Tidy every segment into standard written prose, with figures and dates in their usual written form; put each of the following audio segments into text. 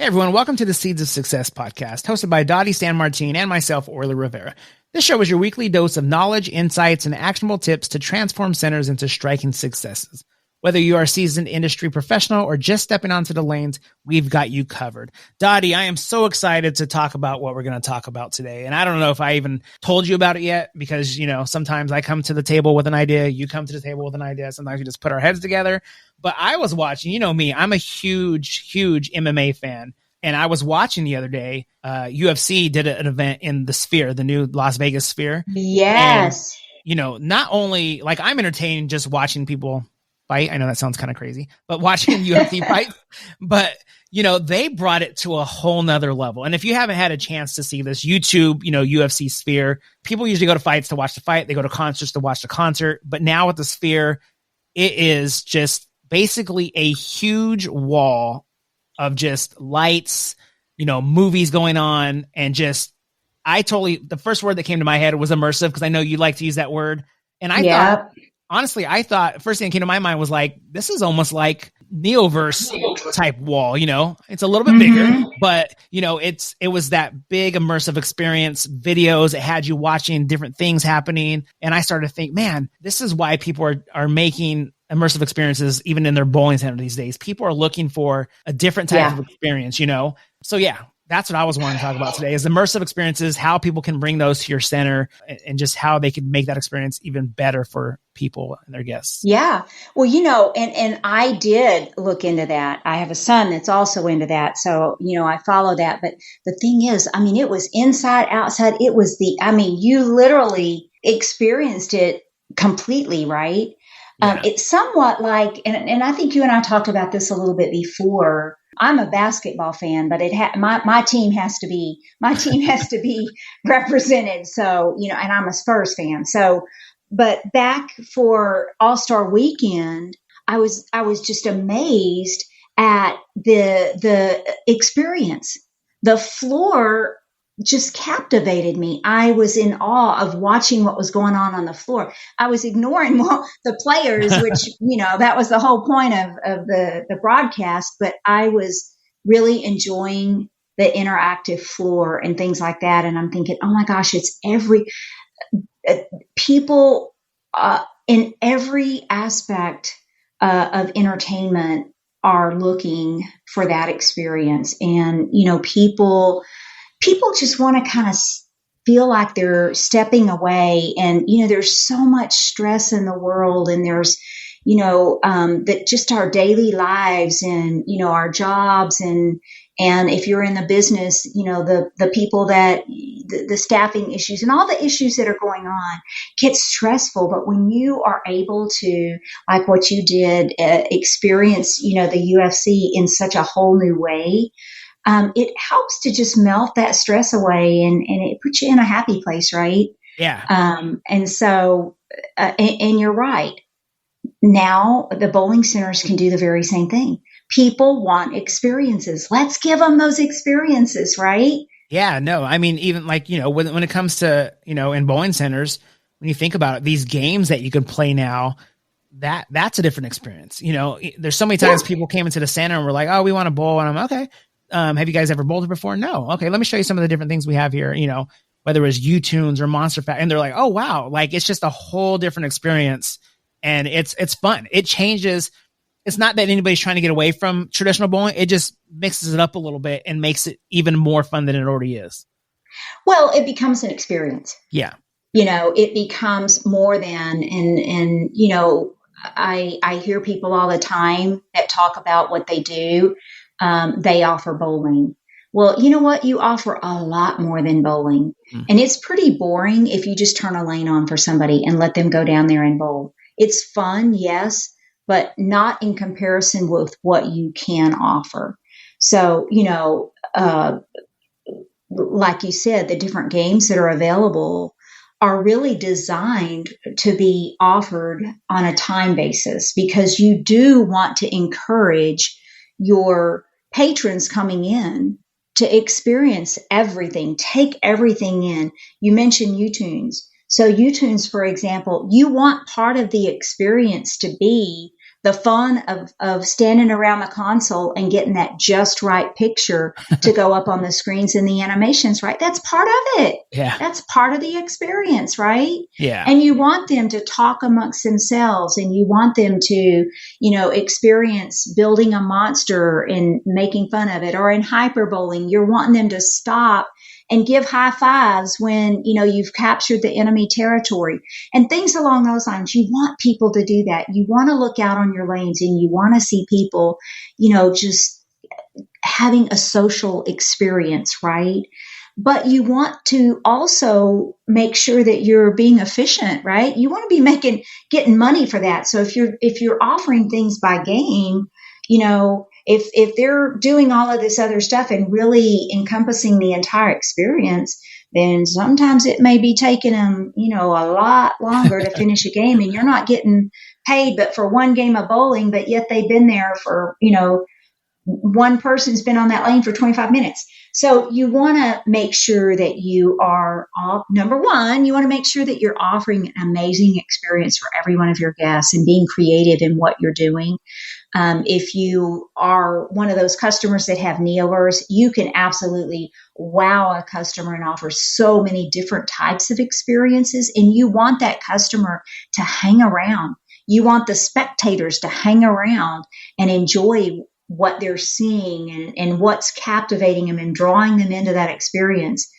everyone. Welcome to the Seeds of Success podcast, hosted by Dottie San Martin and myself, Orly Rivera. This show is your weekly dose of knowledge, insights, and actionable tips to transform centers into striking successes. Whether you are a seasoned industry professional or just stepping onto the lanes, we've got you covered. Dottie, I am so excited to talk about what we're going to talk about today. And I don't know if I even told you about it yet because, sometimes I come to the table with an idea, you come to the table with an idea. Sometimes we just put our heads together. But I was watching, me, I'm a huge MMA fan. And I was watching the other day, UFC did an event in the Sphere, the new Las Vegas Sphere. Yes. And, not only, I'm entertained just watching people fight. I know that sounds kind of crazy, but watching UFC fight, but they brought it to a whole nother level. And if you haven't had a chance to see this, YouTube, UFC Sphere, people usually go to fights to watch the fight. They go to concerts to watch the concert. But now with the Sphere, it is just basically a huge wall of just lights, movies going on. And just, the first word that came to my head was immersive, because I know you like to use that word. And I thought, honestly, first thing that came to my mind was this is almost like Neoverse type wall, it's a little bit bigger, but it was that big immersive experience, videos. It had you watching different things happening. And I started to think, man, this is why people are making immersive experiences, even in their bowling center these days. People are looking for a different type of experience, So yeah, that's what I was wanting to talk about today is immersive experiences, how people can bring those to your center and just how they can make that experience even better for people and their guests. Yeah. Well, and I did look into that. I have a son that's also into that. So, I follow that. But the thing is, it was inside, outside. It was you literally experienced it completely, right? Yeah. It's somewhat like, and I think you and I talked about this a little bit before. I'm a basketball fan, but my team has to be represented. So, and I'm a Spurs fan. So, but back for All-Star Weekend, I was just amazed at the experience. The floor just captivated me. I was in awe of watching what was going on the floor. I was ignoring the players, which, that was the whole point of the broadcast, but I was really enjoying the interactive floor and things like that. And I'm thinking, oh my gosh, it's people in every aspect of entertainment are looking for that experience. And, people just want to kind of feel like they're stepping away. And, there's so much stress in the world, and there's, that just our daily lives and, our jobs and if you're in the business, the people that the staffing issues and all the issues that are going on get stressful. But when you are able to, like what you did, experience, the UFC in such a whole new way, it helps to just melt that stress away and it puts you in a happy place, right? Yeah. And so, and you're right. Now the bowling centers can do the very same thing. People want experiences. Let's give them those experiences, right? Yeah, no, even when it comes to, in bowling centers, when you think about it, these games that you can play now, that's a different experience. There's so many times people came into the center and were like, oh, we want to bowl. And I'm okay. Have you guys ever bowled before? No. Okay. Let me show you some of the different things we have here, whether it's U-Tunes or Monster Fact. And they're like, oh, wow. It's just a whole different experience. And it's fun. It changes. It's not that anybody's trying to get away from traditional bowling. It just mixes it up a little bit and makes it even more fun than it already is. Well, it becomes an experience. Yeah. It becomes more than, and I hear people all the time that talk about what they do. They offer bowling. Well, you know what? You offer a lot more than bowling. And it's pretty boring if you just turn a lane on for somebody and let them go down there and bowl. It's fun, yes, but not in comparison with what you can offer. So, like you said, the different games that are available are really designed to be offered on a time basis, because you do want to encourage your patrons coming in to experience everything, take everything in. You mentioned U-Tunes. So U-Tunes, for example, you want part of the experience to be the fun of standing around the console and getting that just right picture to go up on the screens and the animations, right? That's part of it. Yeah. That's part of the experience, right? Yeah. And you want them to talk amongst themselves, and you want them to, experience building a monster and making fun of it. Or in hyperbowling, you're wanting them to stop and give high fives when, you've captured the enemy territory and things along those lines. You want people to do that. You want to look out on your lanes, and you want to see people, just having a social experience, right? But you want to also make sure that you're being efficient, right? You want to be getting money for that. So if you're offering things by game, if they're doing all of this other stuff and really encompassing the entire experience, then sometimes it may be taking them, a lot longer to finish a game, and you're not getting paid but for one game of bowling, but yet they've been there for, one person's been on that lane for 25 minutes. So you want to make sure that you are, number one, you want to make sure that you're offering an amazing experience for every one of your guests and being creative in what you're doing. If you are one of those customers that have Neolures, you can absolutely wow a customer and offer so many different types of experiences. And you want that customer to hang around. You want the spectators to hang around and enjoy what they're seeing and what's captivating them and drawing them into that experience.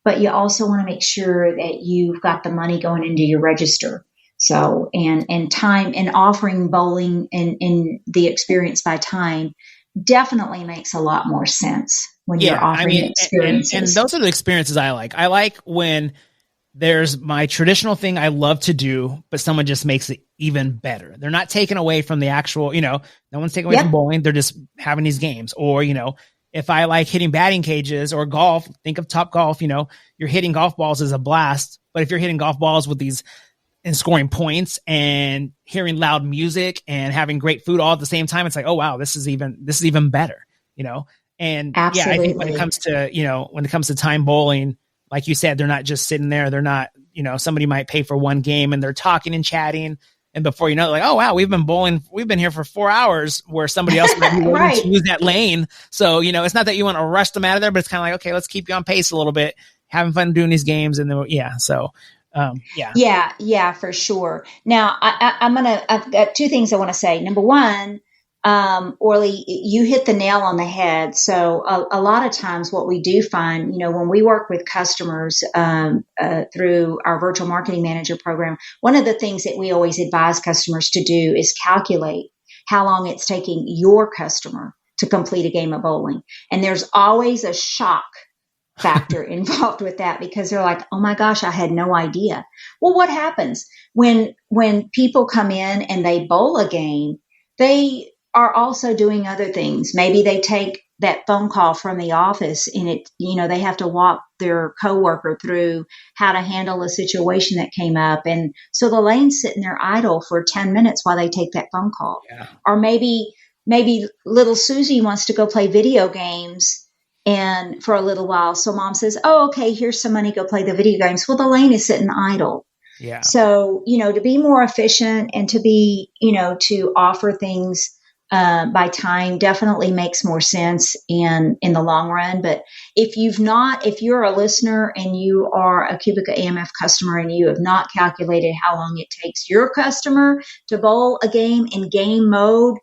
But you also want to make sure that you've got the money going into your register. So, and time and offering bowling and the experience by time definitely makes a lot more sense when you're offering experiences. And those are the experiences I like. I like when there's my traditional thing I love to do, but someone just makes it even better. They're not taken away from the actual, no one's taken away from bowling. They're just having these games. Or, if I like hitting batting cages or golf, think of Top Golf, you're hitting golf balls is a blast. But if you're hitting golf balls with these and scoring points and hearing loud music and having great food all at the same time, it's like, oh wow, this is even better, And Absolutely. I think when it comes to time bowling, like you said, they're not just sitting there. They're not, somebody might pay for one game and they're talking and chatting. And before you know it, like, oh, wow, we've been bowling. We've been here for 4 hours where somebody else might be willing to use that lane. So, it's not that you want to rush them out of there, but it's kind of like, okay, let's keep you on pace a little bit, having fun doing these games. And then, Yeah, for sure. Now I've got two things I want to say. Number one, Orly, you hit the nail on the head. So a lot of times what we do find, when we work with customers through our virtual marketing manager program, one of the things that we always advise customers to do is calculate how long it's taking your customer to complete a game of bowling. And there's always a shock factor involved with that because they're like, oh my gosh, I had no idea. Well, what happens when people come in and they bowl a game? They are also doing other things. Maybe they take that phone call from the office and they have to walk their coworker through how to handle a situation that came up. And so the lane's sitting there idle for 10 minutes while they take that phone call. Yeah. Or maybe little Susie wants to go play video games and for a little while. So mom says, oh, okay, here's some money, go play the video games. Well, the lane is sitting idle. Yeah. So, to be more efficient and to be, to offer things by time definitely makes more sense in the long run. But if you're a listener and you are a Cubica AMF customer and you have not calculated how long it takes your customer to bowl a game in game mode,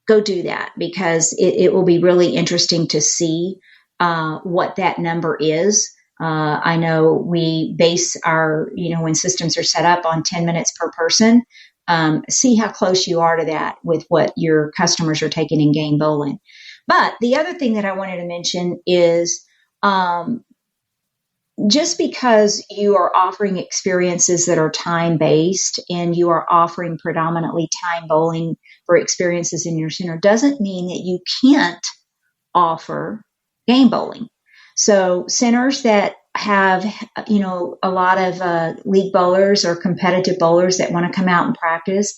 go do that because it will be really interesting to see what that number is. I know we base our, when systems are set up on 10 minutes per person. See how close you are to that with what your customers are taking in game bowling. But the other thing that I wanted to mention is just because you are offering experiences that are time-based and you are offering predominantly time bowling for experiences in your center doesn't mean that you can't offer game bowling. So centers that have, a lot of league bowlers or competitive bowlers that want to come out and practice,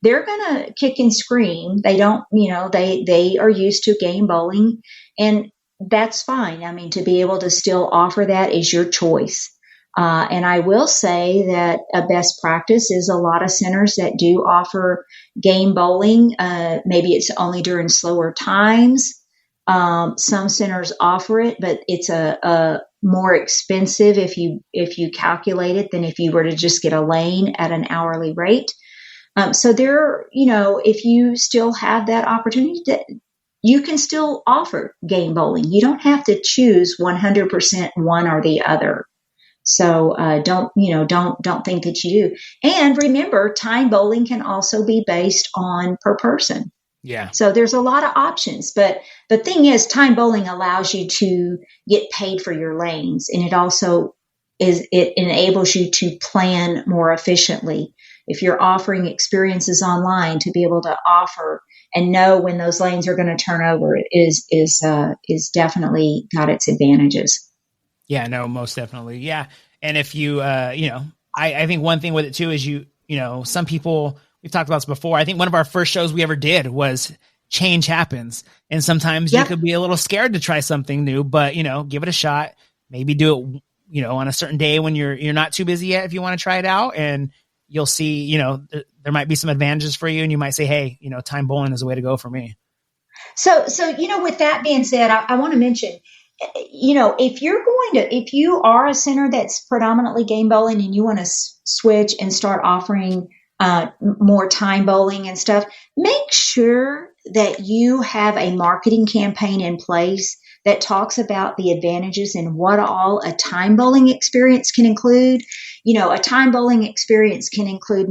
they're going to kick and scream. They don't, they are used to game bowling, and that's fine. I mean, to be able to still offer that is your choice. And I will say that a best practice is a lot of centers that do offer game bowling. Maybe it's only during slower times. Some centers offer it, but it's a more expensive if you calculate it than if you were to just get a lane at an hourly rate. So there, if you still have that opportunity, you can still offer game bowling. You don't have to choose 100% one or the other. So don't think that you do. And remember, time bowling can also be based on per person. Yeah. So there's a lot of options, but the thing is, time bowling allows you to get paid for your lanes, and it enables you to plan more efficiently. If you're offering experiences online, to be able to offer and know when those lanes are going to turn over is definitely got its advantages. Yeah, no, most definitely. Yeah. And if you, I think one thing with it too is some people, we've talked about this before. I think one of our first shows we ever did was change happens. And sometimes you could be a little scared to try something new, but give it a shot. Maybe do it, on a certain day when you're not too busy yet, if you want to try it out, and you'll see, there might be some advantages for you, and you might say, hey, time bowling is the way to go for me. So, with that being said, I want to mention, if you are a center that's predominantly game bowling and you want to switch and start offering more time bowling and stuff, make sure that you have a marketing campaign in place that talks about the advantages and what all a time bowling experience can include. A time bowling experience can include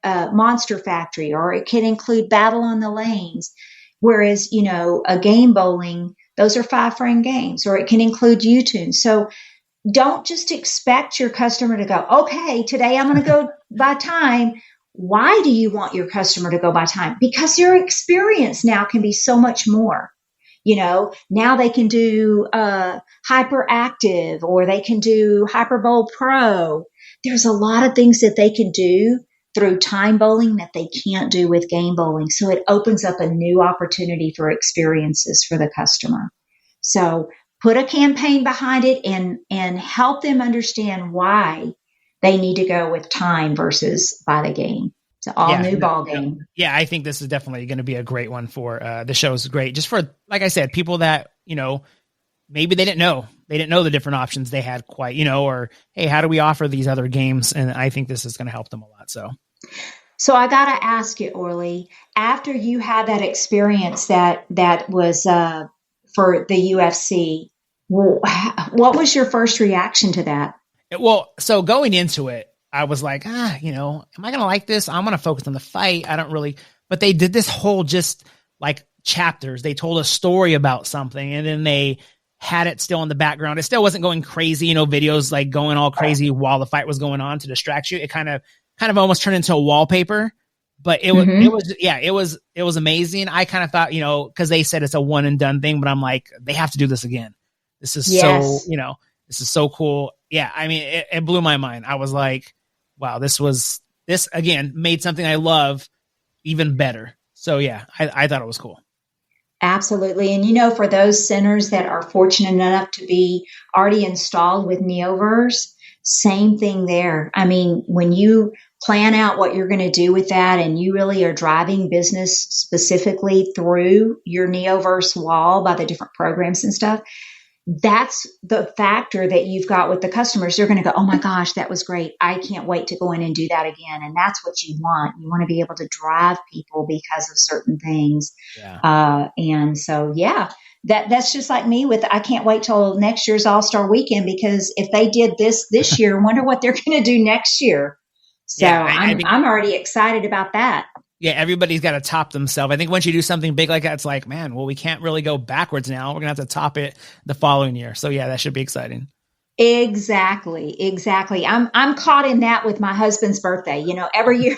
Monster Factory, or it can include Battle on the Lanes. Whereas, a game bowling, those are 5-frame games, or it can include U-Tune. So don't just expect your customer to go, okay, today I'm going to go by time. Why do you want your customer to go by time? Because your experience now can be so much more. Now they can do Hyperactive, or they can do Hyperbowl Pro. There's a lot of things that they can do through time bowling that they can't do with game bowling. So it opens up a new opportunity for experiences for the customer. So put a campaign behind it and help them understand why they need to go with time versus by the game. It's an all new ball game. Yeah, I think this is definitely going to be a great one for the show's great. Just for, like I said, people that, maybe they didn't know the different options they had quite, or, hey, how do we offer these other games? And I think this is going to help them a lot. So I got to ask you, Orly, after you had that experience that was for the UFC, what was your first reaction to that? Well, so going into it, I was like, am I going to like this? I'm going to focus on the fight. I don't really, but they did this whole just like chapters. They told a story about something, and then they had it still in the background. It still wasn't going crazy, videos like going all crazy while the fight was going on to distract you. It kind of almost turned into a wallpaper, but it was amazing. I kind of thought, cause they said it's a one and done thing, but I'm like, they have to do this again. This is this is so cool. Yeah. I mean, it blew my mind. I was like, wow, this again made something I love even better. So yeah, I thought it was cool. Absolutely. And for those centers that are fortunate enough to be already installed with Neoverse, same thing there. I mean, when you plan out what you're going to do with that, and you really are driving business specifically through your Neoverse wall by the different programs and stuff, that's the factor that you've got with the customers. They're going to go, oh my gosh, that was great. I can't wait to go in and do that again. And that's what you want. You want to be able to drive people because of certain things. Yeah. And so, that's just like me with, I can't wait till next year's All-Star Weekend, because if they did this year, I wonder what they're going to do next year. So I'm already excited about that. Yeah, everybody's got to top themselves. I think once you do something big like that, it's like, man, well, we can't really go backwards now. We're going to have to top it the following year. So yeah, that should be exciting. Exactly. I'm caught in that with my husband's birthday. Every year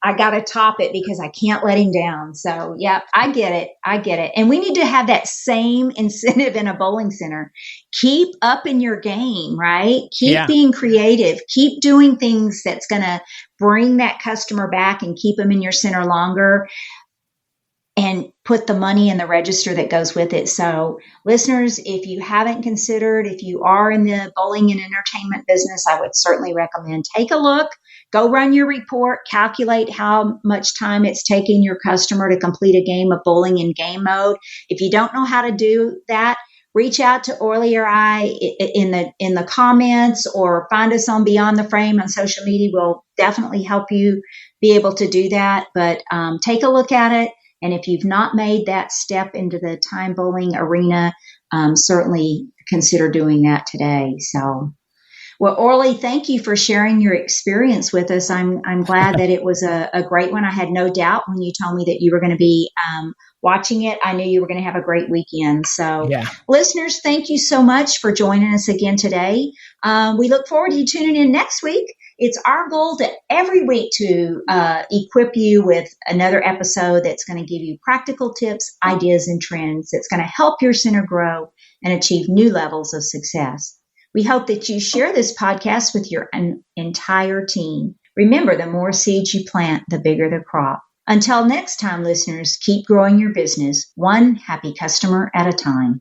I got to top it because I can't let him down. So yeah, I get it. And we need to have that same incentive in a bowling center. Keep up in your game, right? Keep being creative. Keep doing things that's going to bring that customer back and keep them in your center longer. and put the money in the register that goes with it. So listeners, if you haven't considered, if you are in the bowling and entertainment business, I would certainly recommend take a look, go run your report, calculate how much time it's taking your customer to complete a game of bowling in game mode. If you don't know how to do that, reach out to Orly or I in the comments, or find us on Beyond the Frame on social media. We'll definitely help you be able to do that. But take a look at it. And if you've not made that step into the time bowling arena, certainly consider doing that today. So, well, Orly, thank you for sharing your experience with us. I'm glad that it was a great one. I had no doubt when you told me that you were going to be watching it. I knew you were going to have a great weekend. So, Yeah. listeners, thank you so much for joining us again today. We look forward to you tuning in next week. It's our goal to every week to equip you with another episode that's going to give you practical tips, ideas, and trends that's going to help your center grow and achieve new levels of success. We hope that you share this podcast with your entire team. Remember, the more seeds you plant, the bigger the crop. Until next time, listeners, keep growing your business one happy customer at a time.